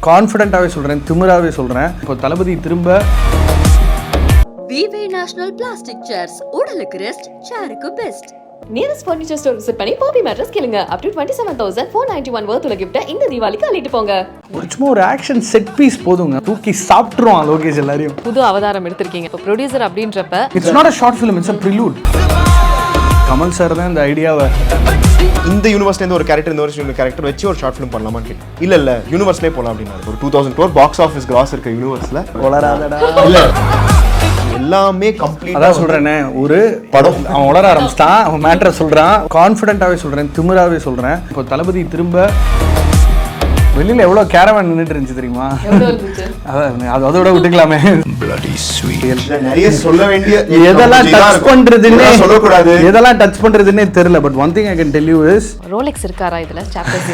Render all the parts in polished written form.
கான்ஃபிடென்ட்டாகவே சொல்கிறேன், திமிராகவே சொல்கிறேன். இப்போ தளபதி திரும்ப விவே நேஷனல் பிளாஸ்டிக் சேர்ஸ் உடலுக்கு ரெஸ்ட், சேருக்கு best. Nearest furniture store visit பண்ணி பாப்பி மேட்ரஸ் கேளுங்க. up to 27,491 worth உள்ள கிஃப்ட் இந்த தீபாவளிக்கு அள்ளிட்டு போங்க. சும்மா ஒரு ஆக்ஷன் செட் பீஸ் போதுங்க, தூக்கி சாப்பிட்டுருவான் லோகேஷ் எல்லாரையும். புது அவதாரம் எடுத்திருக்கீங்க. இப்போ ப்ரொடியூசர் அப்படின்றப்ப it's not a short film, it's a prelude. Kamal sir தான் இந்த ஐடியாவை இந்த யூனிவர்ஸ்லேருந்து ஒரு கேரக்டர் இந்த வருஷம் கேரக்டர் வச்சு ஒரு ஷார்ட் ஃபிலிம் பண்ணலாமான்னு கேட்டேன். இல்லை யூனிவர்ஸ்லேயே போகலாம் அப்படின்னா ஒரு 2000 crore பாக்ஸ் ஆஃபீஸ் கிராஸ் இருக்க யூனிவர்ஸில் வளராதடா இல்லை எல்லாமே கம்ப்ளீட். அதான் சொல்கிறேனே, ஒரு படம் அவன் வளர ஆரம்பிச்சிட்டான், அவன் மேட்ரை சொல்கிறான். கான்ஃபிடென்ட்டாகவே சொல்கிறேன், திமிராகவே சொல்கிறேன். இப்போ தளபதி திரும்ப வெளியில் எவ்வளோ கேரவான் நின்றுட்டு இருந்துச்சு தெரியுமா? அதான் அதோட விட்டுக்கலாமே. நிறைய சொல்ல வேண்டிய எதெல்லாம் டச் பண்றதுன்னே சொல்லக்கூடாது, எதெல்லாம் டச் பண்றதுன்னே தெரியல. But one thing I can tell you is Rolex இருக்காரா இதுல? Chapter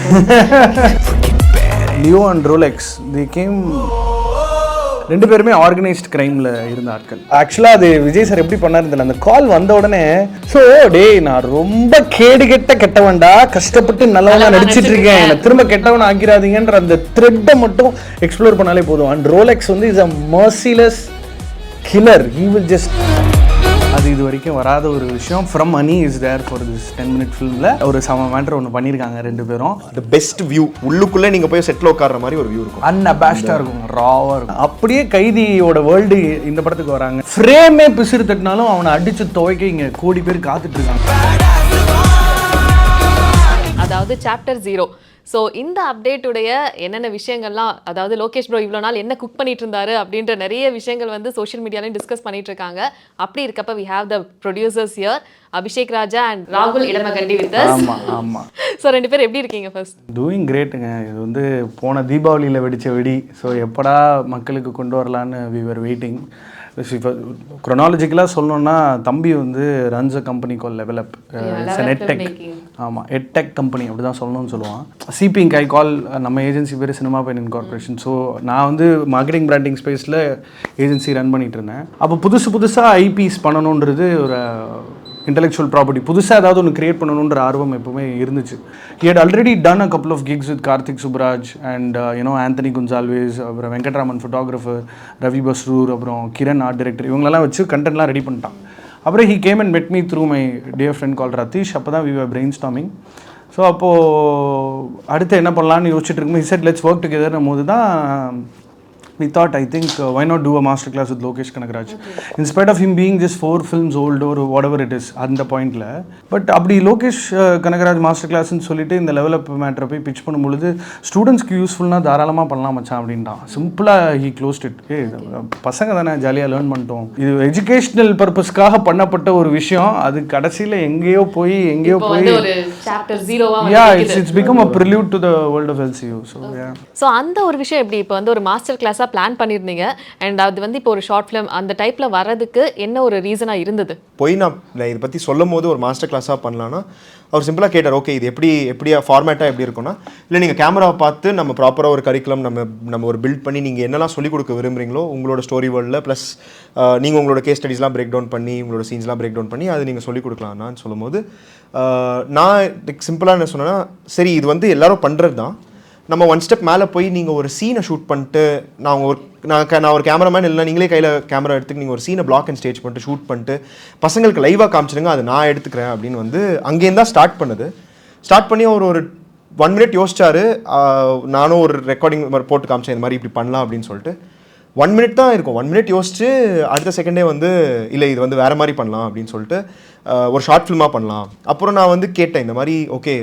Leo and Rolex the game, ரெண்டு பேருமே ஆர்கனைஸ்ட் கிரைம்ல இருந்த ஆட்கள். ஆக்சுவலா அது விஜய் சார் எப்படி பண்ணாரு, அந்த கால் வந்த உடனே ஸோ டேய் நான் ரொம்ப கேடு கெட்டவன்டா, கஷ்டப்பட்டு நல்லவனா நடிச்சிட்டு இருக்கேன், என்னை திரும்ப கெட்டவன் ஆக்கிராதீங்கன்ற அந்த த்ரெட்டை மட்டும் எக்ஸ்ப்ளோர் பண்ணாலே போதும். அண்ட் ரோலெக்ஸ் வந்து is a merciless killer. He will just, அது இது வரைக்கும் வராத ஒரு விஷயம். From money is there for this 10-minute ஃபிலிமில் ஒரு சம மேட்டர் ஒன்று பண்ணியிருக்காங்க ரெண்டு பேரும். த பெஸ்ட் வியூ, உள்ளுக்குள்ளே நீங்கள் போய் செட்டில் உட்கார்ற மாதிரி ஒரு வியூ இருக்கும், அன்அபாஸ்டாக இருக்கும், ராவாக இருக்கும். அப்படியே கைதியோட வேர்ல்டு இந்த படத்துக்கு வராங்க. ஃப்ரேமே பிசிறு தட்டினாலும் அவனை அடித்து துவைக்க இங்கே கோடி பேர் காத்துட்டு இருக்காங்க. அதாவது சாப்டர் 0. ஸோ இந்த அப்டேட்டுடைய என்னென்ன விஷயங்கள்லாம், அதாவது லோகேஷ் ப்ரோ இவ்வளோ நாள் என்ன குக் பண்ணிட்டு இருந்தாரு அப்படின்ற நிறைய விஷயங்கள் வந்து சோஷியல் மீடியாலையும் டிஸ்கஸ் பண்ணிட்டு இருக்காங்க. அப்படி இருக்கப்ப we have the producers here, Abishek Raja and ராகுல் இடமகண்டி வித் அஸ். ஆமாம். ஸோ ரெண்டு பேர் எப்படி இருக்கீங்க? ஃபர்ஸ்ட் டூயிங் கிரேட்டுங்க. இது வந்து போன தீபாவளியில் வெடித்த வெடி. ஸோ எப்படா மக்களுக்கு கொண்டு வரலான்னு வி வர் வெயிட்டிங். குரோனாலஜிக்கலாக சொல்லணும்னா தம்பி வந்து ரன்ஸ் அ கம்பெனி கால் லெவலப், எட்டெக். ஆமாம், எட்டெக் கம்பெனி அப்படி தான் சொல்லணும்னு சொல்லுவான். சிபிங் கை கால், நம்ம ஏஜென்சி பேர் சினிமா பெயின் கார்பரேஷன். ஸோ நான் வந்து மார்க்கெட்டிங் பிராண்டிங் ஸ்பேஸில் ஏஜென்சி ரன் பண்ணிகிட்டு இருந்தேன். அப்போ புதுசாக ஐபிஸ் பண்ணணுன்றது ஒரு இன்டெலெக்சுவல் ப்ராப்பர்ட்டி, புதுசாக ஏதாவது ஒன்று கிரியேட் பண்ணணுன்ற ஆர்வம் எப்பவுமே இருந்துச்சு. He had already done a couple of gigs with Karthik Subbaraj and Anthony Gonsalves, அப்புறம் வெங்கட்ராமன் ஃபோட்டோகிராஃபர், ரவி பஸ்ரூர், அப்புறம் கிரண் ஆர்ட் டைரக்டர், இவங்களெல்லாம் வச்சு கண்டென்ட்லாம் ரெடி பண்ணிட்டான். அப்புறம் he came and met me through my dear friend called Ratheesh. அப்போ தான் we were brainstorming. So அப்போது அடுத்து என்ன பண்ணலான்னு யோசிச்சுட்டு இருக்கும்போது ஹி செட் லெட்ஸ் ஒர்க் டுகெதர்னும் போது தான் we thought, I think, why not do a master class with lokeshkanagaraj, in spite of him being just 4 films old or whatever it is at the point la. But அப்படி Lokesh Kanagaraj master கிளாஸ்ன்னு சொல்லிட்டு இந்த level up மேட்டரை போய் pitch பண்ணும்பொழுது ஸ்டூடெண்ட்ஸ்க்கு யூஸ்ஃபுல்னா தாராளமாக பண்ணலாம் மச்சான் அப்படின்ட்டான். சிம்பிளாக ஹி க்ளோஸ்ட் இட். பசங்க தானே ஜாலியாக லேர்ன் பண்ணிட்டோம், இது எஜுகேஷ்னல் பர்பஸ்க்காக பண்ணப்பட்ட ஒரு விஷயம், அது கடைசியில் எங்கேயோ போய் it's become a prelude to the world of LCU. So அந்த ஒரு விஷயம் எப்படி இப்போ வந்து ஒரு மாஸ்டர் கிளாஸாக பிளான் பண்ணியிருந்தீங்க அண்ட் அது வந்து இப்போ ஒரு ஷார்ட் ஃபிலிம் அந்த டைப்பில் வர்றதுக்கு என்ன ஒரு ரீசனாக இருந்தது? போய் நான் இதை பற்றி சொல்லும் போது ஒரு மாஸ்டர் கிளாஸாக பண்ணலான்னா அவர் சிம்பிளாக கேட்டார், ஓகே இது எப்படியா ஃபார்மேட்டாக எப்படி இருக்கும்னா, இல்லை நீங்கள் கேமராவை பார்த்து நம்ம ப்ராப்பராக ஒரு கரிக்குலம் நம்ம ஒரு பில்ட் பண்ணி நீங்கள் என்னெல்லாம் சொல்லிக் கொடுக்க விரும்புகிறீங்களோ உங்களோட ஸ்டோரி வேர்ல்டில் ப்ளஸ் நீங்கள் உங்களோட கேஸ் ஸ்டடிஸ்லாம் பிரேக் டவுன் பண்ணி உங்களோட சீன்ஸ்லாம் பிரேக் டவுன் பண்ணி அது நீங்கள் சொல்லிக் கொடுக்கலாம்னான்னு சொல்லும்போது நான் சிம்பிளாக என்ன சொன்னேன்னா, சரி இது வந்து எல்லோரும் பண்ணுறது தான், நம்ம ஒன் ஸ்டெப் மேலே போய் நீங்கள் ஒரு சீனை ஷூட் பண்ணிட்டு நான் ஒரு கேமராமேன் இல்லை நீங்களே கையில் கேமரா எடுத்துக்கு நீங்கள் ஒரு சீனை பிளாக் அண்ட் ஸ்டேஜ் பண்ணிட்டு ஷூட் பண்ணிட்டு பசங்களுக்கு லைவாக காமிச்சிடுங்க, அதை நான் எடுத்துக்கிறேன் அப்படின்னு வந்து அங்கேருந்து தான் ஸ்டார்ட் பண்ணி ஒரு 1 minute யோசிச்சாரு. நானும் ஒரு ரெக்கார்டிங் போட்டு காமிச்சேன், இந்த மாதிரி இப்படி பண்ணலாம் அப்படின்னு சொல்லிட்டு. 1 minute தான் இருக்கும். 1 minute யோசிச்சு அடுத்த செகண்டே வந்து இல்லை இது வந்து வேறு மாதிரி பண்ணலாம் அப்படின்னு சொல்லிட்டு ஒரு ஷார்ட் ஃபிலிமாக பண்ணலாம். அப்புறம் நான் வந்து கேட்டேன், இந்த மாதிரி ஓகே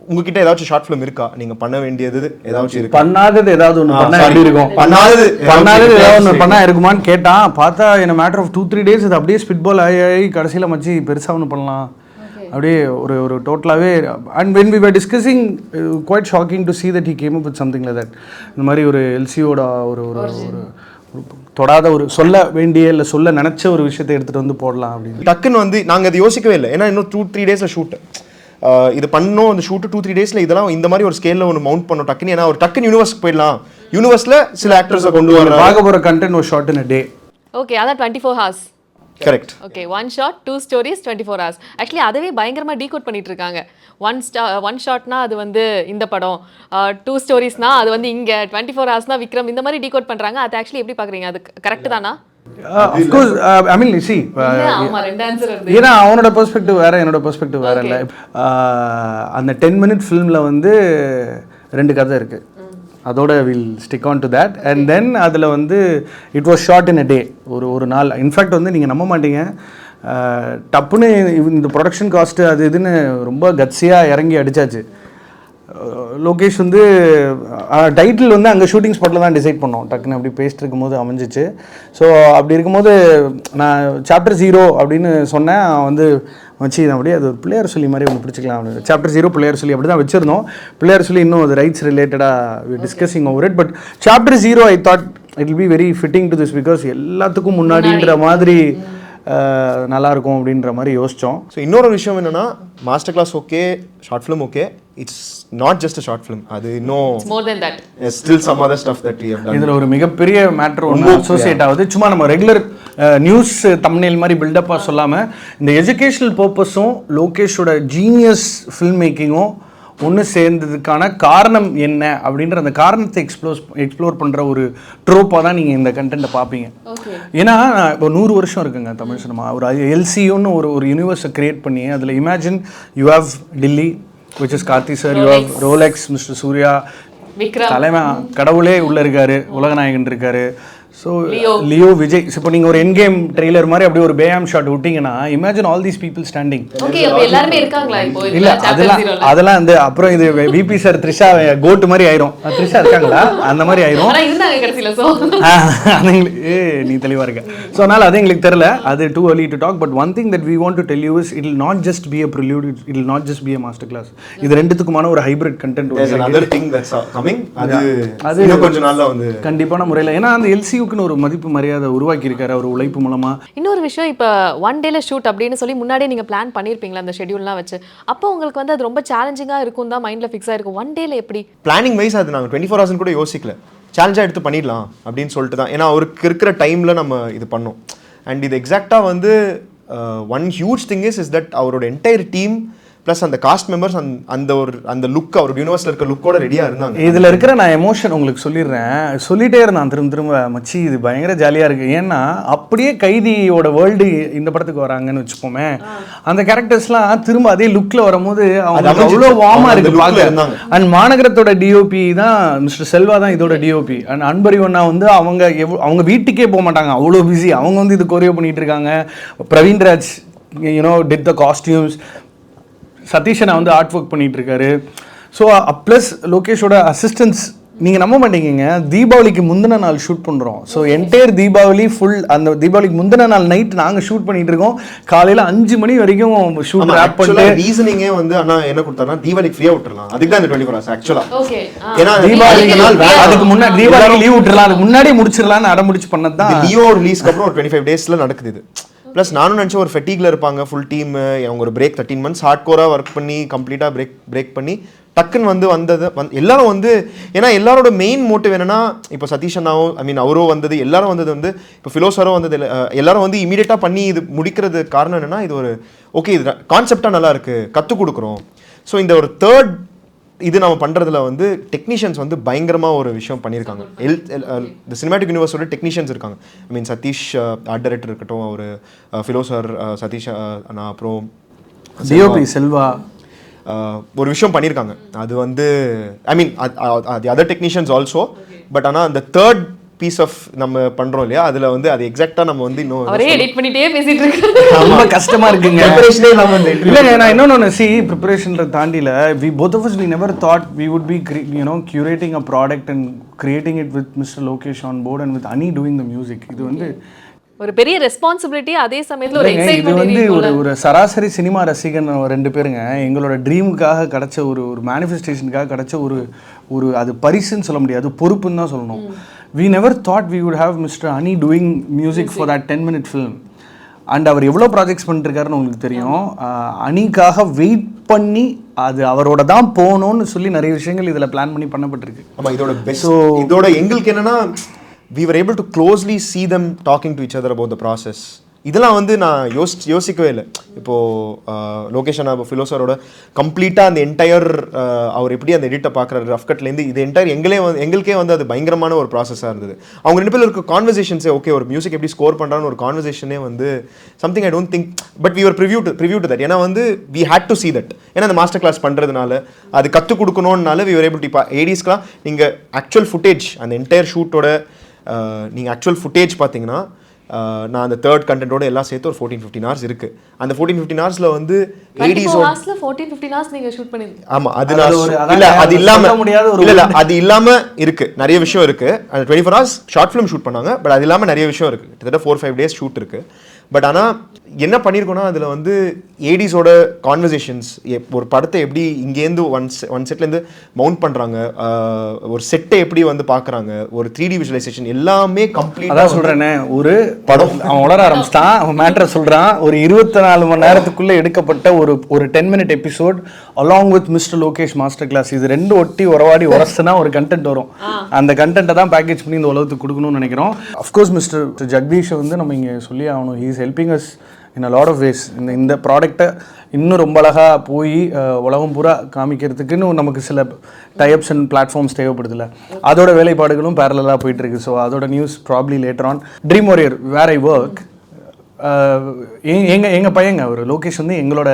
உங்ககிட்ட ஏதாச்சும் ஷார்ட் ஃபிலிம் இருக்கா, நீங்கள் பண்ண வேண்டியது ஏதாச்சும் இருக்கு, பண்ணாதது ஏதாவது ஒன்று பண்ணா எப்படி இருக்கும், பண்ணாதது ஏதாவது ஒன்று பண்ணா இருக்குமான்னு கேட்டான். பார்த்தா என்ன மேட்டர் ஆஃப் 2-3 days இது அப்படியே ஸ்பிட் பால் ஆகி கடைசியில் மச்சி பெருசாக ஒன்று பண்ணலாம் அப்படியே ஒரு டோட்டலாகவே. And when we were discussing quite shocking to see that he came up with something like that. இந்த மாதிரி ஒரு எல்சியோட ஒரு தொடாத ஒரு சொல்ல வேண்டிய இல்லை சொல்ல நினச்ச ஒரு விஷயத்தை எடுத்துகிட்டு வந்து போடலாம் அப்படின்னு டக்குன்னு வந்து நாங்கள் அது யோசிக்கவே இல்லை. ஏன்னா இன்னும் 2-3 days ஷூட்டு இது பண்ணோம். அந்த ஷூட்டு 2-3 days இதெல்லாம் இந்த மாதிரி ஒரு ஸ்கேலில் ஒன்று மவுண்ட் பண்ணோம் டக்குன்னு. ஏன்னா ஒரு டக்குன்னு யூனிவர்ஸ்க்கு போயிடலாம், யூனிவர்ஸில் சில ஆக்டர்ஸை கொண்டு வர பார்க்க போகிற கண்டென்ட் ஒரு shot in a day. Okay, அதான் 24 hours correct. Okay, 1 shot 2 stories 24 hours. Actually அதவே பயங்கரமா டீகோட் பண்ணிட்டு இருக்காங்க. ஒன் ஷாட்னா அது வந்து இந்த படம், 2 ஸ்டோரிஸ்னா அது வந்து இங்க, 24 ஹவர்ஸ்னா விக்ரம், இந்த மாதிரி டீகோட் பண்றாங்க. அது ஆக்சுவலி எப்படி பாக்குறீங்க? அது கரெக்ட் தானா? of course, I mean, see, ஆமா, ரெண்டு ஆன்சர் வருது. ஏன்னா அவனோட பெர்ஸ்பெக்டிவ் வேற, என்னோட பெர்ஸ்பெக்டிவ் வேற இல்லை. அந்த 10-minute ஃபிலிமில் வந்து 2 கதை இருக்குது. அதோட will stick on to that. And then அதில் வந்து இட் வாஸ் ஷார்ட் இன் அ டே, ஒரு நாள். இன்ஃபேக்ட் வந்து நீங்கள் நம்ப மாட்டீங்க, டப்புன்னு இந்த ப்ரொடக்ஷன் காஸ்ட்டு அது இதுன்னு ரொம்ப கட்ஸியாக இறங்கி அடித்தாச்சு. லோகேஷ் வந்து டைட்டில் வந்து அங்கே ஷூட்டிங் ஸ்பாட்டில் தான் டிசைட் பண்ணோம். டக்குன்னு அப்படி பேசிட்டு இருக்கும்போது அமைஞ்சிச்சு. ஸோ அப்படி இருக்கும்போது நான் சாப்டர் 0 அப்படின்னு சொன்னேன். வந்து வச்சு அப்படியே அது ஒரு பிள்ளையார் சொல்லி மாதிரி ஒன்று பிடிச்சிக்கலாம் அப்படின்னு. சாப்டர் 0 பிள்ளையார் சொல்லி அப்படி தான் வச்சுருந்தோம். பிள்ளையார் சொல்லி இன்னும் அது ரைட்ஸ் ரிலேட்டடாக discussing over it. But chapter 0 I thought it will be very fitting to this, because எல்லாத்துக்கும் முன்னாடின்ற மாதிரி நல்லா இருக்கும் அப்படின்ற மாதிரி யோசித்தோம். ஸோ இன்னொரு விஷயம் என்னன்னா, master class okay, short film okay, it's not just a short film. அது இன்னும் more than that, still some other stuff that we have done. இதில் ஒரு மிகப்பெரிய மேட்டர் ஒன்று அசோசியேட் ஆகுது. சும்மா நம்ம ரெகுலர் நியூஸ் தம்ப்நெயில் மாதிரி பில்டப்பாக சொல்லாமல், இந்த எஜுகேஷனல் பர்பஸும் லோகேஷோட ஜீனியஸ் ஃபில்ம் மேக்கிங்கும் ஒன்று சேர்ந்ததுக்கான காரணம் என்ன அப்படின்ற அந்த காரணத்தை எக்ஸ்ப்ளோர் பண்ணுற ஒரு ட்ரோப்பாக தான் நீங்கள் இந்த கண்டென்ட்டை பார்ப்பீங்க. ஏன்னா இப்போ 100 வருஷம் இருக்குங்க தமிழ் சினிமா. ஒரு LCUன்னு ஒரு யூனிவர்ஸை கிரியேட் பண்ணி அதில் imagine you have Dilli which is Karthi sir, you have Rolex, mister Suriya, Vikram, தலைவன் கடவுளே உள்ளே இருக்காரு, உலகநாயகன் இருக்காரு. So Leo, Vijay. இப்போ நீங்கள் ஒரு என்கேம் ட்ரெய்லர் மாதிரி அப்படியே ஒரு பேயாம் ஷாட் விட்டிங்கன்னா, imagine all these people standing. Okay, அப்ப எல்லாரும் இருக்காங்களா இப்போ? இல்ல, அதெல்லாம் வந்து அப்புறம் இது விபி சார் த்ரிஷா கோட் மாதிரி ஆயிரும். த்ரிஷா இருக்காங்களா அந்த மாதிரி ஆயிரும். ஆனா இருந்தாங்க கடைசில. சோ நீ தெளிவா இருக்க. ஸோ அதனால அது எங்களுக்கு தெரியல, அது too early to talk. But one thing that we want to tell you is it will not just be a prelude, it will not just be a master class. இது ரெண்டுத்துக்குமான ஒரு hybrid content. There's another thing that's coming. அது இன்னும் கொஞ்ச நாள்ல வந்து கண்டிப்பான முறையில், ஏன்னா அந்த LCU ஒரு மதிப்பு மரியாதை உருவாக்கி இருக்காரு அவர் உழைப்பு மூலமா. இன்னொரு விஷயம், இப்போ 1 டேல ஷூட் அப்படின்னு சொல்லி முன்னாடியே நீங்க பிளான் பண்ணிருப்பீங்களா அந்த ஷெட்யூல்லாம் வச்சு? அப்போ உங்களுக்கு வந்து அது ரொம்ப சேலஞ்சிங்கா இருக்கும் தான் மைண்ட்ல ஃபிக்ஸ் ஆயிருக்கும். 1 டேல எப்படி பிளானிங் வைஸ் அது நாங்கள் 24 hours கூட யோசிக்கல, சேலஞ்சா எடுத்து பண்ணிடலாம் அப்படின்னு சொல்லிட்டு தான். ஏன்னா அவருக்கு இருக்கிற டைம்ல நம்ம இது பண்ணோம். அண்ட் இது எக்ஸாக்டா வந்து one huge thing is that அவரோட என்டையர் டீம் ப்ளஸ் அந்த காஸ்ட் மெம்பர்ஸ் அந்த லுக், அவரோட யூனிவர்ஸில் இருக்க லுக்கோட ரெடியாக இருந்தாங்க. இதில் இருக்கிற நான் எமோஷன் உங்களுக்கு சொல்லிட்டே இருந்தான் திரும்ப மச்சி, இது பயங்கர ஜாலியாக இருக்குது. ஏன்னா அப்படியே கைதியோட வேர்ல்டு இந்த படத்துக்கு வராங்கன்னு வச்சுப்போமே, அந்த கேரக்டர்ஸ்லாம் திரும்ப அதே லுக்கில் வரும்போது அவங்க அவ்வளோ வார்மாக இருக்குது பார்க்க. அண்ட் மாநகரத்தோட டிஓபி தான் மிஸ்டர் செல்வா தான் இதோட டிஓபி. அண்ட் அன்பரிவண்ணா வந்து அவங்க வீட்டுக்கே போக மாட்டாங்க, அவ்வளோ பிஸி. அவங்க வந்து இது கொரியோ பண்ணிட்டு இருக்காங்க. Praveenraj did the costumes. சதீஷனை வந்து ஆர்ட் ஒர்க் பண்ணிட்டு இருக்காரு. ஸோ ப்ளஸ் லோகேஷோட அசிஸ்டன்ஸ். நீங்கள் நம்ப மாட்டீங்க, தீபாவளிக்கு முந்தின நாள் ஷூட் பண்ணுறோம். ஸோ என்டையர் தீபாவளி ஃபுல், அந்த தீபாவளிக்கு முந்தின நாள் நைட் நாங்கள் ஷூட் பண்ணிட்டு இருக்கோம். காலையில் 5 மணி வரைக்கும் ஷூட் ரேப் பண்ணிட்டு. ரீசனிங்கே வந்து அண்ணா என்ன கொடுத்தாருன்னா, தீபாவளிக்கு ஃப்ரீயாக விட்டுறலாம், அதுக்கு தான் இந்த 24 hours ஆக்சுவலாக. ஓகே, ஏன்னா தீபாவளிக்கு நாள் அதுக்கு முன்னாடி தீபாவளிக்கு லீவ் விட்டுறலாம், அதுக்கு முன்னாடியே முடிச்சிடலாம்னு அடம்பிடிச்சு பண்ணது தான். லியோ ரிலீஸ்க்கு அப்புறம் ஒரு 25 daysல நடக்குது இது. ப்ளஸ் நானும் நினச்சேன் ஒரு ஃபெட்டிகில் இருப்பாங்க ஃபுல் டீம், அவங்க ஒரு பிரேக் 13 months ஹார்ட் கோராக ஒர்க் பண்ணி கம்ப்ளீட்டாக பிரேக் பண்ணி டக்குன்னு வந்தது எல்லாரும் வந்து. ஏன்னா எல்லாரோட மெயின் மோட்டிவ் என்னன்னா, இப்போ சதீஷ் அண்ணாவும் அவரோ வந்தது, எல்லாரும் வந்தது வந்து, இப்போ ஃபிலோசரோ வந்தது, எல்லாரும் வந்து இமீடியட்டாக பண்ணி இது முடிக்கிறது காரணம் என்னன்னா, இது ஒரு ஓகே, இது கான்செப்டாக நல்லா இருக்குது, கற்றுக் கொடுக்குறோம். ஸோ இந்த ஒரு தேர்ட் இது நம்ம பண்ணுறதுல வந்து டெக்னீஷியன்ஸ் வந்து பயங்கரமாக ஒரு விஷயம் பண்ணியிருக்காங்க. இந்த சினிமாட்டிக் யூனிவர்ஸோட டெக்னீஷியன்ஸ் இருக்காங்க. சதீஷ் ஆர்ட் டைரக்டர் இருக்கட்டும், அவர் ஃபிலோசர் சதீஷ் அண்ணா, அப்புறம் டிஓபி செல்வா ஒரு விஷயம் பண்ணியிருக்காங்க. அது வந்து the other technicians also. But ஆனால் அந்த தேர்ட் பீஸ் ஆஃப் நம்ம பண்றோம் இல்லையா, அதுல வந்து அது எக்ஸாக்ட்டா நம்ம வந்து இன்னும் அவரே எடிட் பண்ணிட்டே பேசிட்டு இருக்காங்க. ரொம்ப கஷ்டமா இருக்குங்க. ப்ரிப்பரேஷனே இல்லாம இல்லங்க. நான் இன்னொன்னு ப்ரிப்பரேஷன்ல தாண்டில we both of us we never thought we would be curating a product and creating it with Mr. Lokesh on board and with Ani doing the music. இது வந்து ஒரு பெரிய ரெஸ்பான்சிபிலிட்டி, அதே சமயத்துல ஒரு எக்ஸைட்மென்ட். இது வந்து ஒரு சராசரி சினிமா ரசிகன் 2 பேருங்க எங்களோட ட்ரீமுக்காக கிடைச்ச ஒரு மேனிஃபெஸ்டேஷனுக்காக கிடைச்ச ஒரு அது பரிசுன்னு சொல்ல முடியாது, பொறுப்புன்னு தான் சொல்லணும். We never thought we would have Mr. Ani doing music for that 10-minute film. And அவர் எவ்வளோ ப்ராஜெக்ட்ஸ் பண்ணிட்டுருக்காருன்னு உங்களுக்கு தெரியும். அனிக்காக வெயிட் பண்ணி அது அவரோட தான் போகணும்னு சொல்லி நிறைய விஷயங்கள் இதில் பிளான் பண்ணி பண்ணப்பட்டிருக்கு. ஆமாம், இதோட பெஸ்ட். இதோட எங்களுக்கு என்னன்னா, we were able to closely see them talking to each other about the process. இதெல்லாம் வந்து நான் யோசிக்கவே இல்லை. இப்போது லோகேஷன் ஃபிலோசரோட கம்ப்ளீட்டாக அந்த என்டையர் அவர் எப்படி அந்த எடிட்டை பார்க்குறாரு ரஃப் கட்லேருந்து இது என்டையர் எங்களுக்கே வந்து அது பயங்கரமான ஒரு ப்ராசஸாக இருந்தது. அவங்க 2 பேர் இருக்க கான்வர்சேஷன்ஸே ஓகே ஒரு மியூசிக் எப்படி ஸ்கோர் பண்ணுறான்னு ஒரு கான்வர்சேஷனே வந்து something I don't think but we were privy to that. ஏன்னா வந்து we had to see that. ஏன்னா அந்த மாஸ்டர் கிளாஸ் பண்ணுறதுனால அது கற்றுக் கொடுக்கணுன்னால வி வர் ஏபிள் டு ஏடிஸ்க்குலாம் நீங்கள் ஆக்சுவல் ஃபுட்டேஜ் அந்த என்டையர் ஷூட்டோட நீங்கள் ஆக்சுவல் ஃபுட்டேஜ் பார்த்தீங்கன்னா நான் அந்த தேர்ட் கண்டென்ட்டோட எல்லாம் சேர்த்து ஒரு 14-15 hours இருக்குது. அந்த 14-15 hours வந்து 14-15 hours நீங்க ஷூட் பண்ணீங்க. ஆமாம் அது இல்லை அது இல்லாமல் இல்லை அது இல்லாமல் இருக்குது நிறைய விஷயம் இருக்குது. அந்த 24 hours ஷார்ட் ஃபிலிம் ஷூட் பண்ணாங்க. பட் அது இல்லாமல் நிறைய விஷயம் இருக்குது. கிட்டத்தட்ட 4-5 days ஷூட் இருக்குது. பட் ஆனால் என்ன பண்ணியிருக்கோன்னா அதில் வந்து ஏடிஸோட கான்வர்சேஷன்ஸ் ஒரு படத்தை எப்படி இங்கேருந்து ஒன் செட்லேருந்து மவுண்ட் பண்ணுறாங்க, ஒரு செட்டை எப்படி வந்து பார்க்குறாங்க, ஒரு 3D விஷுவலைசேஷன் எல்லாமே கம்ப்ளீட்டாக சொல்கிறேன்னே. ஒரு படம் அவன் உளர ஆரம்பிச்சிட்டான், அவன் மேட்ரை சொல்கிறான். ஒரு 24 மணி நேரத்துக்குள்ளே எடுக்கப்பட்ட ஒரு 10-minute episode along with mister Lokesh master class, இது 2 ஒட்டி உறவாடி உரசுனா ஒரு கண்டென்ட் வரும். அந்த கண்டென்ட்டை தான் பேக்கேஜ் பண்ணி இந்த உலகத்துக்கு கொடுக்கணும்னு நினைக்கிறோம். அஃப்கோர்ஸ் மிஸ்டர் ஜெகதீஷை வந்து நம்ம இங்கே சொல்லி ஆகணும். He is helping us in a lot of ways. இந்த ப்ராடக்டை இன்னும் ரொம்ப அழகாக போய் உலகம் பூரா காமிக்கிறதுக்குன்னு நமக்கு சில டைப்ஸ் அண்ட் பிளாட்ஃபார்ம்ஸ் தேவைப்படுதில்ல, அதோட வேலைப்பாடுகளும் பேரலாக போயிட்டுருக்கு. ஸோ அதோட news probably later on. Dream Warrior where I work எங்கள் பையங்க அவர் லோகேஷ் வந்து எங்களோட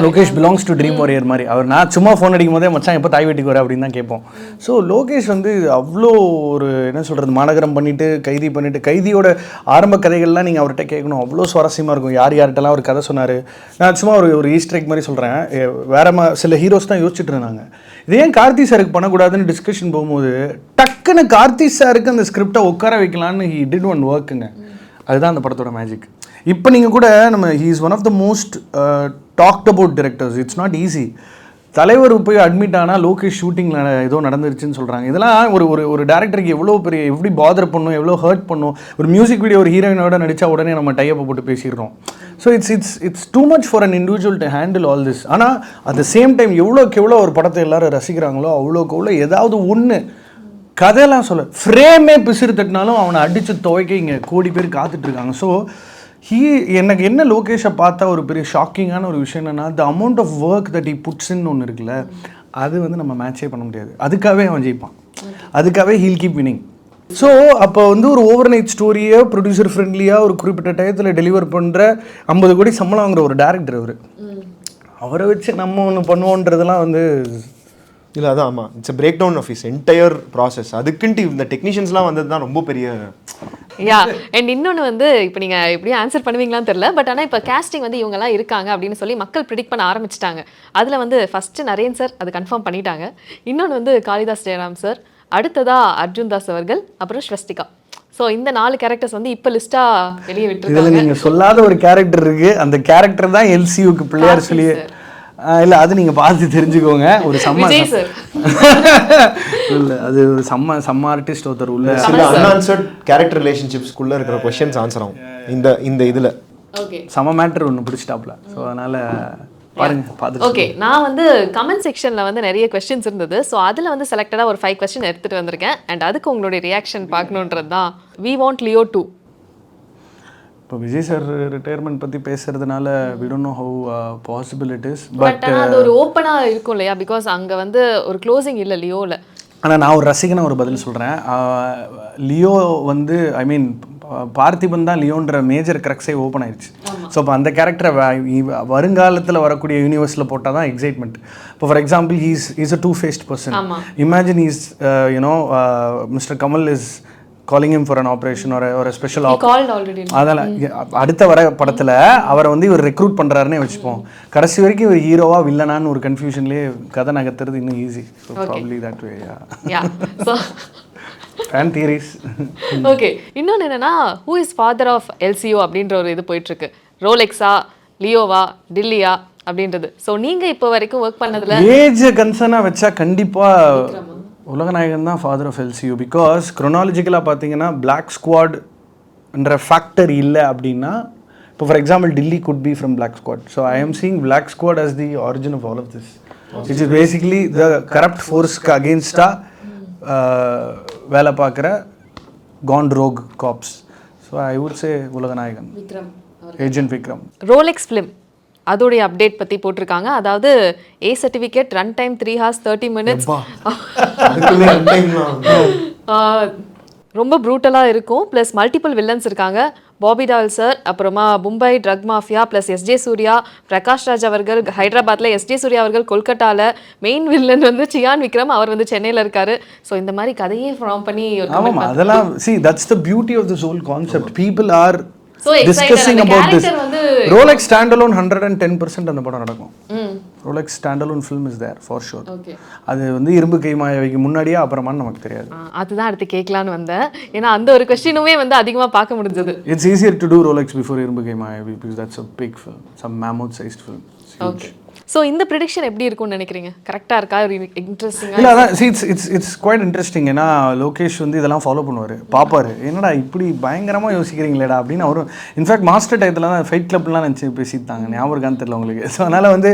Lokesh belongs to Dream Warrior மாதிரி. அவர் நான் சும்மா ஃபோன் அடிக்கும் போதே மச்சான் எப்போ தாய் வீட்டுக்கு வர அப்படின்னு தான் கேட்போம். ஸோ லோகேஷ் வந்து அவ்வளோ ஒரு என்ன சொல்கிறது மாநகரம் பண்ணிவிட்டு கைதியோட ஆரம்ப கதைகள்லாம் நீங்கள் அவர்கிட்ட கேட்கணும், அவ்வளோ சுவாரஸ்யமாக இருக்கும். யார்கிட்டலாம் ஒரு கதை சொன்னார். நான் சும்மா ஒரு ஈஸ்டர் எக் மாதிரி சொல்கிறேன். வேற சில ஹீரோஸ் தான் யோசிச்சுட்டு இருந்தாங்க இதே ஏன் கார்த்தி சாருக்கு பண்ணக்கூடாதுன்னு டிஸ்கஷன் போகும்போது டக்குன்னு கார்த்தி சாருக்கு அந்த ஸ்கிரிப்டை உட்கார வைக்கலான்னு ஹி டிட் ஒன் ஒர்க்குங்க. அதுதான் அந்த படத்தோட மேஜிக். இப்போ நீங்கள் கூட நம்ம he is one of the most talked about directors. It's not easy. தலைவர் போய் அட்மிட் ஆனால் லோகேஷ் ஷூட்டிங்கில் ஏதோ நடந்துருச்சுன்னு சொல்கிறாங்க. இதெல்லாம் ஒரு டேரக்டருக்கு எவ்வளோ பெரிய எப்படி பாதர் பண்ணும், எவ்வளோ ஹர்ட் பண்ணும். ஒரு மியூசிக் வீடியோ ஒரு ஹீரோயினோட நடித்தா உடனே நம்ம டைப்பை போட்டு பேசிடுறோம். So it's too much for an individual to handle all this. ஆனால் அட் த சேம் டைம் எவ்வளோக்கு எவ்வளோ ஒரு படத்தை எல்லாரும் ரசிக்கிறாங்களோ அவ்வளோக்கு எவ்வளோ ஏதாவது ஒன்று கதையெல்லாம் சொல்ல ஃப்ரேமே பிசிறு தட்டினாலும் அவனை அடித்து துவைக்க இங்கே கோடி பேர் காத்துட்ருக்காங்க. ஸோ எனக்கு என்ன லோகேஷை பார்த்தா ஒரு பெரிய ஷாக்கிங்கான ஒரு விஷயம் என்னென்னா the amount of work that he புட்ஸ்ன்னு ஒன்று இருக்குல்ல, அது வந்து நம்ம மேட்சே பண்ண முடியாது. அதுக்காகவே அவன் ஜெயிப்பான், அதுக்காகவே ஹீல் கீப் வினிங். ஸோ அப்போ வந்து ஒரு ஓவர் நைட் ஸ்டோரியை ப்ரொடியூசர் ஃப்ரெண்ட்லியாக ஒரு குறிப்பிட்ட டயத்தில் டெலிவர் பண்ணுற 50 கோடி சம்பளம் வாங்குற ஒரு டேரக்டர் அவரை வச்சு நம்ம ஒன்று பண்ணுவோன்றதெல்லாம் வந்து இல்லை. அதான் ஆமாம், it's break down of is entire process. அதுக்குன்ட்டு இந்த டெக்னீஷியன்ஸ்லாம் வந்தது தான் ரொம்ப பெரிய அண்ட் இன்னொன்று வந்து இப்போ நீங்கள் எப்படியும் ஆன்சர் பண்ணுவீங்களான்னு தெரியல, பட் ஆனால் இப்போ கேஸ்டிங் வந்து இவங்கெல்லாம் இருக்காங்க அப்படின்னு சொல்லி மக்கள் ப்ரிடிக்ட் பண்ண ஆரம்பிச்சிட்டாங்க. அதில் வந்து ஃபஸ்ட்டு நரேன் சார் அது கன்ஃபார்ம் பண்ணிட்டாங்க. இன்னொன்று வந்து காளிதாஸ் ஜெயராம் சார், அடுத்ததாக அர்ஜுன் தாஸ் அவர்கள், அப்புறம் ஸ்வஸ்திகா. ஸோ இந்த 4 கேரக்டர்ஸ் வந்து இப்போ லிஸ்ட்டாக வெளியே விட்டுருக்காங்க. இதில் நீங்கள் சொல்லாத ஒரு கேரக்டர் இருக்குது, அந்த கேரக்டர் தான் LCUக்கு பிள்ளையார் சொல்லி இல்லை அது நீங்கள் பார்த்து தெரிஞ்சுக்கோங்க. ஒரு செம்ம இல்லை அது ஒரு செம்ம ஆர்டிஸ்ட் ஒருத்தர் உள்ள அன்ஆன்சர்ட் கேரக்டர் ரிலேஷன்ஷிப்ஸ்குள்ளே இருக்கிற கொஸ்டின்ஸ் ஆன்சர் ஆகும் இந்த இதில் செம்ம மேட்டர் ஒன்று பிடிச்சிட்டாப்ல. ஸோ அதனால் பாருங்க பார்த்து. ஓகே, நான் வந்து கமெண்ட் செக்ஷனில் வந்து நிறைய கொஸ்டின்ஸ் இருந்தது. ஸோ அதில் வந்து செலக்டடாக ஒரு 5 கொஸ்டின் எடுத்துகிட்டு வந்திருக்கேன். அண்ட் அதுக்கு உங்களுடைய ரியாக்ஷன் பார்க்கணுன்றது தான். We want Leo 2. இப்போ விஜய் சார் ரிட்டையர்மெண்ட் பற்றி பேசுறதுனால we don't know how possible it is, but அது ஒரு ஓப்பனாக இருக்கும் இல்லையா, பிகாஸ் அங்கே வந்து ஒரு க்ளோசிங் இல்லை லியோவில். ஆனால் நான் ஒரு ரசிகனை ஒரு பதில் சொல்கிறேன். லியோ வந்து ஐ மீன் பார்த்திபன் தான் லியோன்ற மேஜர் கிரக்ஸே ஓப்பன் ஆயிடுச்சு. ஸோ இப்போ அந்த கேரக்டரை வருங்காலத்தில் வரக்கூடிய யூனிவர்ஸில் போட்டால் தான் எக்ஸைட்மெண்ட். இப்போ for example is a two-faced person. Imagine is you know mister Kamal is calling him for an operation or a special அதனால அடுத்த வர படத்தில் அவரை வந்து இவர் ரெக்ரூட் பண்ணுறாருன்னே வச்சுப்போம். கடைசி வரைக்கும் இவர் ஹீரோவா வில்லனான்னு ஒரு கன்ஃபியூஷன்லேயே கதை நகர்த்துறது இன்னும் easy. So probably that way. Fan theories. Okay, இன்னொன்று என்னன்னா who is father of LCU அப்படின்ற ஒரு இது போயிட்டுருக்கு. ரோலெக்ஸா, லியோவா, டில்லியா அப்படின்றது. ஸோ நீங்கள் இப்போ வரைக்கும் ஒர்க் பண்ணதில் ஏஜ் கன்சர்னாக வச்சா கண்டிப்பாக உலகநாயகன் தான் ஃபாதர் ஆஃப் LCU. பிகாஸ் க்ரொனாலஜிக்கலாக பார்த்தீங்கன்னா பிளாக் ஸ்குவாட்ன்ற ஃபேக்டர் இல்லை அப்படின்னா இப்போ for example Dilli could be from black squad. So I am seeing black squad as the origin of all of this. It's is basically the corrupt ஃபோர்ஸ்க்கு அகெயின்ஸ்டாக வேலை பார்க்குற gone rogue cops. So so I would say உலகநாயகன் agent Vikram. Rolex film அதோடைய update பற்றி போட்டிருக்காங்க. அதாவது A certificate run time 3 hours 30 minutes. ரொம்ப ப்ரூட்டலாக இருக்கும். ப்ளஸ் மல்டிபிள் வில்லன்ஸ் இருக்காங்க. பாபி டால் சார், அப்புறமா Mumbai drug mafia, plus SJ Suryah, Prakash Raj அவர்கள் ஹைதராபாத்தில், எஸ்ஜே சூர்யா அவர்கள் கொல்கட்டாவில், மெயின் வில்லன் வந்து சியான் விக்ரம், அவர் வந்து சென்னையில் இருக்காரு. ஸோ இந்த மாதிரி கதையே ஃபார்ம் பண்ணி ஆமாம் அதெல்லாம் see that's the beauty of this whole concept. People are discussing about this. Rolex standalone 110% அந்த படம் நடக்கும். Rolex standalone film is there for sure. அது வந்து இரும்பு கை மாயவைக்கு முன்னாடியே அப்புறமான்னு நமக்கு தெரியாது. அதுதான் அடுத்து கேட்கலான்னு வந்தேன். ஏன்னா அந்த ஒரு கொஸ்டினுமே வந்து அதிகமாக பார்க்க முடிஞ்சது. It's easier to do Rolex before இரும்பு கை மாயவை because that's a big film. It's a mammoth sized film. Okay. So இந்த ப்ரிடிக்ஷன் எப்படி இருக்கும்னு நினைக்கிறீங்க? கரெக்டாக இருக்கா? ஒரு இன்ட்ரெஸ்டிங்காக இல்லை அதான் இட்ஸ் குவைட் இன்ட்ரெஸ்டிங். ஏன்னா லோகேஷ் வந்து இதெல்லாம் ஃபாலோ பண்ணுவார், பார்ப்பார், என்னடா இப்படி பயங்கரமாக யோசிக்கிறீங்களேடா அப்படின்னு அவரும். இன்ஃபேக்ட் மாஸ்டர் டயத்தில் தான் ஃபைட் கிளப்லாம் நினச்சி பேசிட்டாங்க, ஞாபகம் இருக்கான்னு தெரியல உங்களுக்கு. ஸோ அதனால் வந்து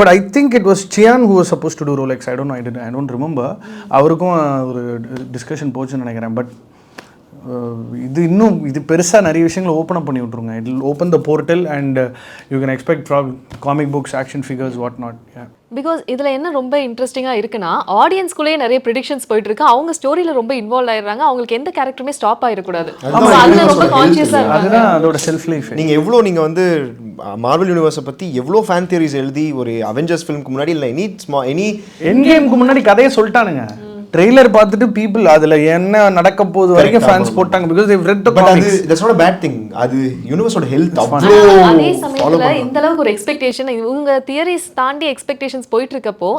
but I think it was Chiyaan who was supposed to do Rolex. I don't remember. அவருக்கும் ஒரு டிஸ்கஷன் போச்சுன்னு நினைக்கிறேன். பட் இது பெருசாக நிறைய விஷயங்களை ஓப்பன் அப் பண்ணி விட்ருங்க. It will open the portal and you can expect from comic books, action figures, what not. Because இதில் என்ன ரொம்ப இன்ட்ரெஸ்டிங்காக இருக்குன்னா, ஆடியன்ஸ்குள்ளேயே நிறைய ப்ரிடிக்ஷன்ஸ் போயிட்டு இருக்கு. அவங்க ஸ்டோரியில் ரொம்ப இன்வால்வ் ஆயிடுறாங்க. அவங்களுக்கு எந்த கேரக்டருமே ஸ்டாப் ஆகிடக்கூடாது. அதில் ரொம்ப கான்ஷியஸாக அதுதான் அதோட செல்ஃப் லைஃப். நீங்கள் வந்து மார்வல் யூனிவர்ஸை பற்றி எவ்வளோ ஃபேன் தியரிஸ் எழுதி ஒரு அவெஞ்சர்ஸ் ஃபிலிம்க்கு முன்னாடி இல்லை எனி எண்ட் கேமுக்கு முன்னாடி கதையை சொல்லிட்டானுங்க. ட்ரெய்லர் பார்த்துட்டு பீப்புள் அதில் என்ன நடக்க போகுது வரைக்கும் ஃபேன்ஸ் போட்டாங்க. Because they've read the comics. That's not a bad thing. அது யூனிவர்ஸோட ஹெல்த் அவ்வளோ. அதே சமயத்துல இந்த அளவுக்கு ஒரு எக்ஸ்பெக்டேஷன், இவங்க தியரிஸ் தாண்டி எக்ஸ்பெக்டேஷன்ஸ் போயிட்டு இருக்கப்போ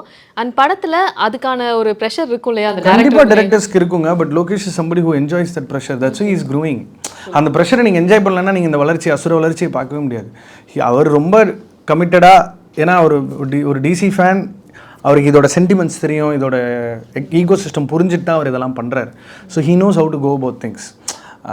அந்த படத்துல அதுக்கான ஒரு ப்ரெஷர் இருக்கும் இல்லையா? அந்த கண்டிப்பாக டைரக்டர்ஸ்க்கு இருக்குங்க. But Lokesh is somebody who enjoys that pressure. That's why he is growing. அந்த ப்ரெஷரை நீங்கள் என்ஜாய் பண்ணலன்னா நீங்கள் இந்த வளர்ச்சி, அசுர வளர்ச்சியை பார்க்கவே முடியாது. அவர் ரொம்ப கமிட்டடாக, ஏன்னா ஒரு டிசி ஃபேன், அவருக்கு இதோட சென்டிமெண்ட்ஸ் தெரியும், இதோட ஈகோ சிஸ்டம் புரிஞ்சுட்டு தான் அவர் இதெல்லாம் பண்ணுறாரு. So he knows how to go about things.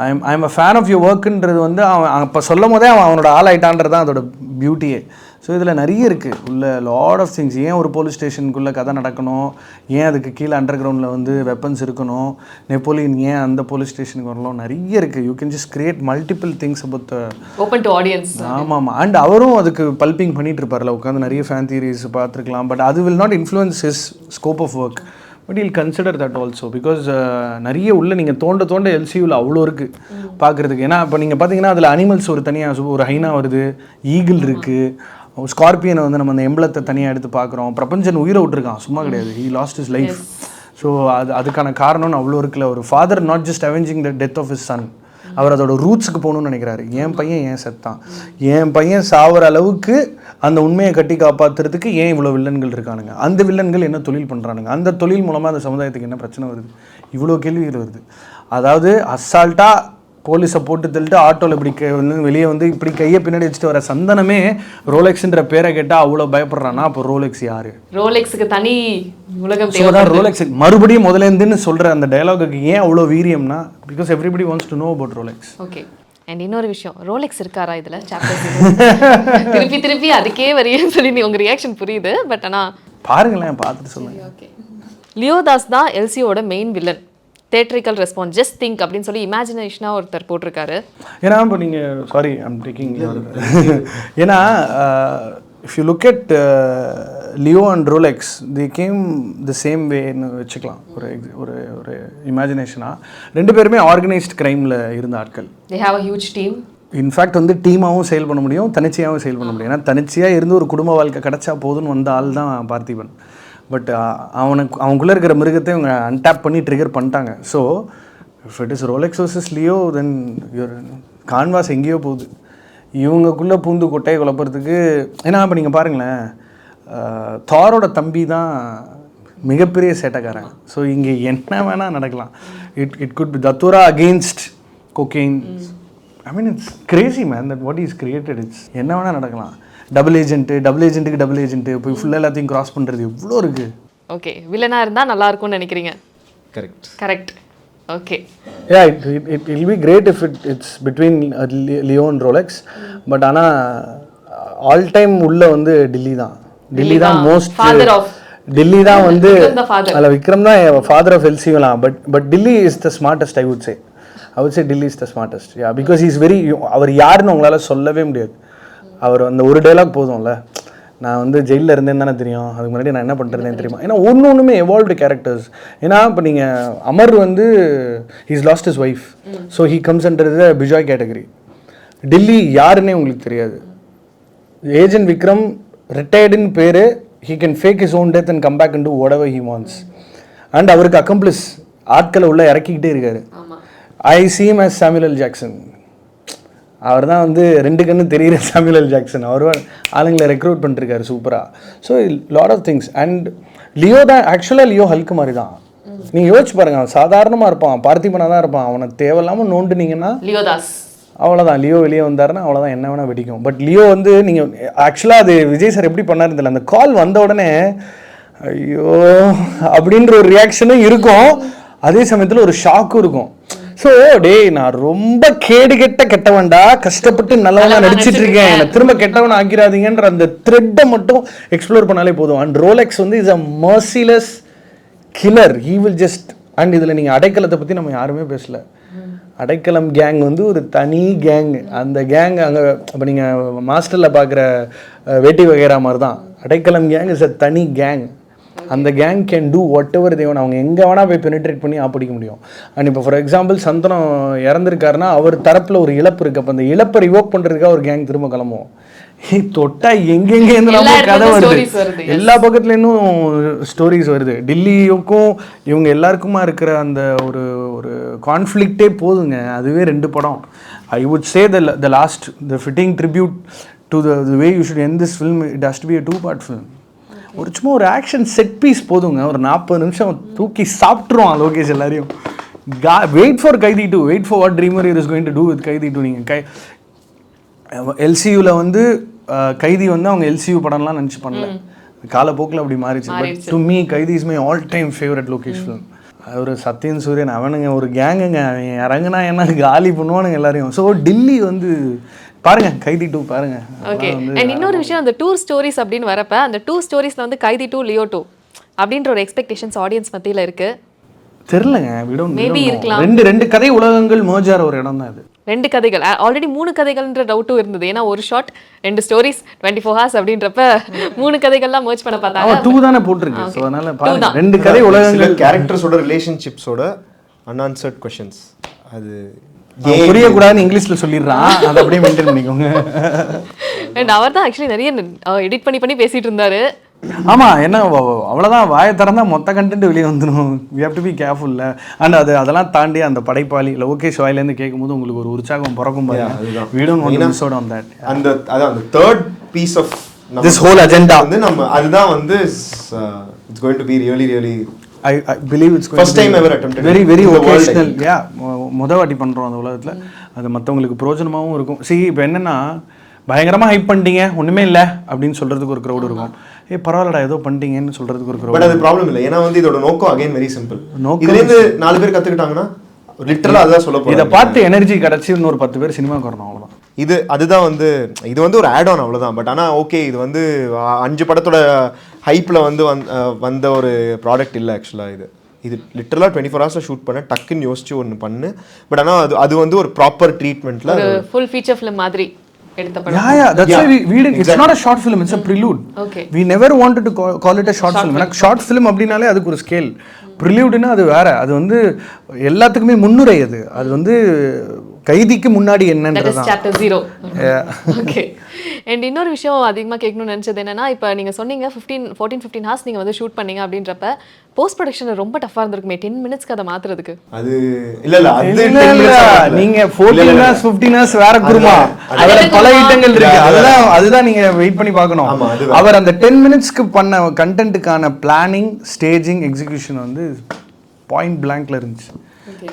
I am a fan of your ஒர்க்குன்றது வந்து அவன் அப்போ சொல்லும் போதே அவனோட ஆள் ஆயிட்டான்றது தான் அதோட பியூட்டியே. ஸோ இதில் நிறைய இருக்குது உள்ள லாட் ஆஃப் திங்ஸ். ஏன் ஒரு போலீஸ் ஸ்டேஷனுக்குள்ளே கதை நடக்கணும், ஏன் அதுக்கு கீழே அண்டர் கிரவுண்டில் வந்து வெப்பன்ஸ் இருக்கணும், நெப்போலியன் ஏன் அந்த போலீஸ் ஸ்டேஷனுக்கு வரலாம், நிறைய இருக்குது. You can just create multiple things about the open to audience. ஆமாம். அண்ட் அவரும் அதுக்கு பல்பிங் பண்ணிட்டு இருப்பார்ல, உட்காந்து நிறைய ஃபேன் தியரிஸ் பார்த்துருக்கலாம். பட் அது will not influence his scope of work. But I'll consider that also because நிறைய உள்ள நீங்கள் தோண்ட LCUவில் அவ்வளோ இருக்குது பார்க்குறதுக்கு. ஏன்னா இப்போ நீங்கள் பார்த்தீங்கன்னா அதில் அனிமல்ஸ் ஒரு தனியாக ஒரு ஹைனா வருது, ஈகிள் இருக்குது, ஸ்கார்பியனை வந்து நம்ம அந்த எம்பளத்தை தனியாக எடுத்து பார்க்குறோம். பிரபஞ்சன் உயிரை விட்டுருக்கான், சும்மா கிடையாது. He lost his life. So அதுக்கான காரணம்னு அவ்வளோ இருக்குல்ல. ஒரு father not just avenging the death of his son, அவர் அதோட ரூட்ஸுக்கு போகணும்னு நினைக்கிறாரு. என் பையன் ஏன் செத்தான், என் பையன் சாவர அளவுக்கு அந்த உண்மையை கட்டி காப்பாற்றுறதுக்கு ஏன் இவ்வளோ வில்லன்கள் இருக்கானுங்க, அந்த வில்லன்கள் என்ன தொழில் பண்ணுறானுங்க, அந்த தொழில் மூலமாக அந்த சமுதாயத்துக்கு என்ன பிரச்சனை வருது, இவ்வளோ கேள்விகள் வருது. அதாவது அசால்ட்டாக போலீஸை போட்டு தள்ளிட்டு ஆட்டோவில் இப்படி வந்து வெளியே வந்து இப்படி கையை பின்னாடி வச்சுட்டு வர சந்தனமே ரோலெக்ஸ்ன்ற பேரை கேட்டால் அவ்வளோ பயப்படுறான்னா அப்போ ரோலெக்ஸ் யார்? ரோலெக்ஸுக்கு தனி உலகம். ரோலெக்ஸ் மறுபடியும் முதலேருந்துன்னு சொல்கிற அந்த டயலாகுக்கு ஏன் அவ்வளோ வீரியம்னா because everybody wants to know about Rolex. Okay. And இன்னொரு விஷயம், ரோலெக்ஸ் இருக்காரா இதில் சாப்டர்? திருப்பி அதுக்கே வரையும் சொல்லி உங்கள் ரியாக்ஷன் புரியுது. பட் ஆனால் பாருங்களேன், பார்த்துட்டு சொல்லுங்கள். ஓகே. லியோ தாஸ் தான் எல்சியோட main villain. Theatrical response, just think அப்படின்னு சொல்லி இமேஜினேஷனாக ஒருத்தர் போட்டிருக்காரு. ஏன்னா இப்போ நீங்கள் சாரி ஐம் டேக்கிங் ஏன்னா if you look at Leo and Rolex the game the same வேன்னு வச்சுக்கலாம். ஒரு ஒரு இமேஜினேஷனாக ரெண்டு பேருமே ஆர்கனைஸ்ட் க்ரைமில் இருந்த ஆட்கள். They have a huge team. In fact வந்து டீமாகவும் செயல் பண்ண முடியும், தனிச்சையாகவும் செயல் பண்ண முடியும். ஏன்னா தனிச்சையாக இருந்து ஒரு குடும்ப வாழ்க்கை கிடச்சா போதுன்னு வந்த ஆள் தான் பார்த்திபன். பட் அவனுக்குள்ளே இருக்கிற மிருகத்தை இவங்க அன்டாப் பண்ணி ட்ரிகர் பண்ணிட்டாங்க. So if it is Rolex versus Leo then your canvas எங்கேயோ போகுது. இவங்களுக்குள்ளே பூந்து கொட்டையை குழப்பறதுக்கு. ஏன்னா இப்போ நீங்கள் பாருங்களேன், தாரோட தம்பி தான் மிகப்பெரிய சேட்டைக்காரன். ஸோ இங்கே என்ன வேணால் நடக்கலாம். It could be datura against cocaine. I mean it's crazy man that what is created. It's என்ன வேணால் நடக்கலாம். டபுள் ஏஜென்ட்டு போய் ஃபுல்லாக எல்லாத்தையும் கிராஸ் பண்ணுறது எவ்வளோ இருக்குது. ஓகே, வில்லனாக இருந்தால் நல்லா இருக்கும்னு நினைக்கிறீங்க? Correct. Okay. Yeah, it will be great if it's between Leo and Rolex. But ஆனால் ஆல் டைம் உள்ள வந்து டெல்லி தான் மோஸ்ட். டெல்லி தான் வந்து அதில் விக்ரம் தான் ஃபாதர் ஆஃப் எல்சியூலாம். But Dilli is the smartest I would say. I would say Delhi is the smartest. Yeah, because he's very, அவர் யாருன்னு உங்களால சொல்லவே முடியாது. அவர் அந்த ஒரு டைலாக் போதும்ல, நான் வந்து ஜெயிலில் இருந்தேன்னு தானே தெரியும், அதுக்கு முன்னாடி நான் என்ன பண்ணுறேன்னு தெரியுமா. ஏன்னா ஒன்றுமே எவால்வ்டு கேரக்டர்ஸ். ஏன்னா இப்போ நீங்கள் அமர் வந்து he's last his wife, so he comes under the Bijoy category. Delhi யாருன்னே உங்களுக்கு தெரியாது. ஏஜென்ட் விக்ரம் ரிட்டையர்டுன்னு பேர், he can fake his own death and come back and do whatever he wants. And அவருக்கு அக்கம்ப்ளிஸ் ஆட்களை உள்ள இறக்கிக்கிட்டே இருக்காரு. I see him as Samuel L. Jackson. அவர் தான் வந்து 2 கண்ணு தெரிகிற Samuel L. Jackson. அவர் ஆளுங்களை ரெக்ரூட் பண்ணிருக்காரு சூப்பராக. So lot of things. And Leo தான் ஆக்சுவலாக லியோ ஹல்க் மாதிரி தான். நீங்கள் யோசிச்சு பாருங்க, அவன் சாதாரணமாக இருப்பான், பார்த்திபனாக தான் இருப்பான். அவனை தேவையில்லாமல் நோண்டுனீங்கன்னா லியோதாஸ் அவ்வளோதான். லியோ வெளியே வந்தாருன்னா அவ்வளோதான், என்ன வேணால் வெடிக்கும். பட் லியோ வந்து நீங்கள் ஆக்சுவலாக அது விஜய் சார் எப்படி பண்ணாருன்னு தெரியல, அந்த கால் வந்த உடனே ஐயோ அப்படின்ற ஒரு ரியாக்ஷனும் இருக்கும், அதே சமயத்தில் ஒரு ஷாக்கும் இருக்கும். ஸோ டேய் நான் ரொம்ப கெட்டவன்டா, கஷ்டப்பட்டு நல்லவனா நடிச்சிட்டு இருக்கேன், என்னை திரும்ப கெட்டவன் ஆக்கிடாதீங்கன்ற அந்த த்ரெட்டை மட்டும் எக்ஸ்ப்ளோர் பண்ணாலே போதும். அண்ட் ரோலெக்ஸ் வந்து is a merciless killer. He will just. And இதில் நீங்கள் அடைக்கலத்தை பற்றி நம்ம யாருமே பேசல. அடைக்கலம் கேங் வந்து ஒரு தனி கேங். அந்த கேங் அங்கே இப்போ நீங்கள் மாஸ்டரில் பார்க்குற வேட்டி வகைரா மாதிரி தான். அடைக்கலம் கேங் இஸ் அ தனி கேங். அந்த gang can do what ever தேவன். அவங்க எங்கே வேணால் போய் பெனிட்ரேட் பண்ணி ஆப்பிடிக்க முடியும். அண்ட் இப்போ ஃபார் எக்ஸாம்பிள் சந்தனம் இறந்துருக்காருன்னா அவர் தரப்பில் ஒரு இழப்பு இருக்குது. அப்போ அந்த இழப்பை ரிவோக் பண்ணுறதுக்காக ஒரு கேங் திரும்ப கிளம்புவோம். தொட்டா எங்கெங்கேருந்து கதை வருது, எல்லா பக்கத்துலேருந்தும் ஸ்டோரிஸ் வருது. டில்லியுக்கும் இவங்க எல்லாருக்குமா இருக்கிற அந்த ஒரு ஒரு கான்ஃப்ளிக்டே போதுங்க, அதுவே 2 படம். I would say the last the fitting tribute to the way you should end this film. It has to be a 2-part film. ஒரு சும்மா ஒரு ஆக்ஷன் செட் பீஸ் போதுங்க, ஒரு 40 நிமிஷம் தூக்கி சாப்பிட்ருவான் லோகேஷ் எல்லாரையும். Wait for Kaithi 2, wait for what dreamer is going to do with Kaithi 2. நீங்கள் LCUவில் வந்து கைதி வந்து அவங்க LCU படம்லாம் நினச்சி பண்ணல, காலப்போக்கில் அப்படி மாறிச்சு. பட் டு மீ கைதி is my all time favourite Lokesh film. ஒரு சத்யன் சூரியன் அவனுங்க ஒரு கேங்குங்க, அவங்க இறங்குனா என்ன காலி பண்ணுவானுங்க எல்லாரையும். ஸோ டில்லி வந்து பாருங்க, கைதி 2 பாருங்க. ஓகே. அண்ட் இன்னொரு விஷயம், அந்த 2 ஸ்டோரிஸ் அப்படின்னு வரப்ப அந்த 2 ஸ்டோரிஸ்ல வந்து கைதி 2 லியோ 2 அப்படின்ற ஒரு எக்ஸ்பெக்டேஷன்ஸ் ஆடியன்ஸ் மத்தியில் இருக்கு. தெரியலங்க, மேபி இருக்கலாம். ரெண்டு கதை உலகங்கள் merge ஆற ஒரு இடம் தான் இது. 2 கதைகள் ஆல்ரெடி 3 கதைகள்ன்ற டவுட்டும் இருந்தது. ஏன்னா ஒரு ஷாட் 2 ஸ்டோரிஸ் 24 hours அப்படின்றப்ப 3 கதைகள்லாம் merge பண்ண பார்த்தாங்க. 2 தானே போட்டுருக்கு. ஸோ அதனால பாருங்க, 2 கதை உலகங்கள், கேரக்டர்ஸோட ரிலேஷன்ஷிப்ஸோட அன்ஆன்சர்ட் क्वेश्चंस. அது புரியக்கூடாதுன்னு இங்கிலீஷ்ல சொல்லிடுறான், அதை அப்படியே மெயின்டைன் பண்ணிக்கோங்க. அண்ட் அவர் தான் ஆக்சுவலி நிறைய எடிட் பண்ணி பேசிட்டு இருந்தாரு. ஆமா, என்ன அவ்வளோதான், வாயை திறந்தா மொத்த கண்டென்ட் வெளியே வந்துடும். வி ஹேவ் டு பி கேர்ஃபுல்ல. அண்ட் அதெல்லாம் தாண்டி அந்த படைப்பாளி லோகேஷ் வாயிலேருந்து கேட்கும்போது உங்களுக்கு ஒரு உற்சாகம் பிறக்கும் பாருங்க. we don't want to miss out on that. அந்த அந்த third piece of this whole agenda வந்து நம்ம அதுதான் வந்து it's going to be really I believe it's going first time ever attempted very occasional. Yeah, முத வாட்டி பண்றோம் அந்த உலகத்துல. அது மற்றவங்களுக்கு பிரயோஜனமாகவும் இருக்கும். இப்போ என்னன்னா பயங்கரமாக ஹைப் பண்ணிட்டீங்க ஒன்றுமே இல்லை அப்படின்னு சொல்கிறதுக்கு ஒரு க்ரௌட் இருக்கும். பரவாயில்லடா ஏதோ பண்ணிட்டீங்கன்னு சொல்கிறதுக்கு ஒரு க்ரௌட். பட் அது ப்ராப்ளம் இல்லை, ஏன்னா வந்து இதோட நோக்கம் அகைன் வெரி சிம்பிள். இதுலேருந்து 4 பேர் கற்றுக்கிட்டாங்கன்னா லிட்டரலாக அதுதான் சொல்ல போகிறோம். இதை பார்த்து எனர்ஜி கிடச்சி இன்னொரு 10 பேர் சினிமாவுக்கு வரணும், அவ்வளோதான். அதுதான் வந்து இது வந்து ஒரு ஆட் ஆன் அவ்வளோதான். பட் ஆனால் ஓகே, இது வந்து 5 படத்தோட ஹைப்பில் வந்து வந்த ஒரு ப்ராடக்ட் இல்லை ஆக்சுவலாக. இது லிட்டரலாக 24 hours ஷூட் பண்ண டக்குன்னு யோசிச்சு ஒன்று பண்ணு. பட் ஆனால் அது வந்து ஒரு ப்ராப்பர் ட்ரீட்மெண்ட்டில் ஃபுல் ஃபீச்சர் ஃபிலிம் மாதிரி எடுத்த படம். That's why we did. It's not a short film, it's a prelude. Okay. We never wanted to call it a short film. எனக்கு ஷார்ட் ஃபிலிம் அப்படினாலே அதுக்கு ஒரு ஸ்கேல். ப்ரிலியூடுனா அது வேற. அது வந்து எல்லாத்துக்குமே முன்னுரை. அது வந்து கைதிக்கு முன்னாடி என்னன்றது தான். Chapter 0. ஓகே. அண்ட் இன்னொரு விஷயம் அதிகமாக கேட்கணும்னு நினச்சது என்னன்னா, இப்போ நீங்கள் சொன்னீங்க 14-15 hours நீங்கள் வந்து ஷூட் பண்ணீங்க அப்படின்றப்ப போஸ்ட் ப்ரொடக்ஷன் ரொம்ப டஃபாக இருந்திருக்குமே 10 minutesக்கு அதை மாற்றுறதுக்கு. அது இல்லை நீங்கள் 14 hours 15 hours வேற குருமா, அதில் பல ஐட்டங்கள் இருக்கு. அதுதான் நீங்கள் வெயிட் பண்ணி பார்க்கணும். அவர் அந்த 10 minutesக்கு பண்ண கண்டென்ட்டுக்கான பிளானிங், ஸ்டேஜிங், எக்ஸிக்யூஷன் வந்து பாயிண்ட் பிளாங்க்ல இருந்துச்சு.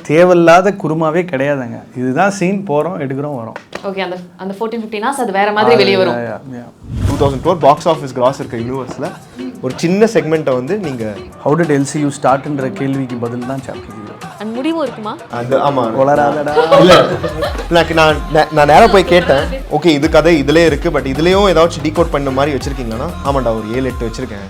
தேவையில்லாத குருமாவே கிடையாதுங்க. இதுதான் சீன், போறோம், எடுக்கிறோம், வரோம். ஓகே. அந்த 14-15 hours அது வேற மாதிரி வெளியே வரும். 2000 crore பாக்ஸ் ஆஃபீஸ் கிராஸ் இருக்க யூனிவர்ஸ்ல ஒரு சின்ன செக்மெண்ட்டை வந்து நீங்க how did LCU ஸ்டார்ட்ன்ற கேள்விக்கு பதில் தான் சாப்டர் 0. அண்ட் முடிவும் இருக்குமா? அது ஆமா, கொலராதடா. இல்ல நான் நேரா போய் கேட்டேன். ஓகே, இது கதை இதுலயே இருக்கு, பட் இதுலயும் ஏதாச்சும் டீகோட் பண்ண மாதிரி வச்சிருக்கீங்களா? ஆமாண்டா, ஒரு 7-8 வச்சிருக்கேன்.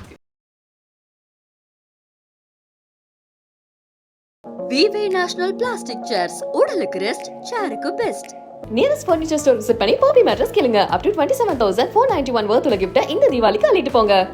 விவே நேஷனல் பிளாஸ்டிக் சேர்ஸ் உடலுக்கு ரெஸ்ட் சேருக்கு best. Nearest furniture store visit பண்ணி பாப்பி மேட்ரஸ் கேளுங்க. அப் டு 27,491 worth உள்ள கிஃப்ட் இந்த தீபாவளிக்கு அள்ளிட்டு போங்க.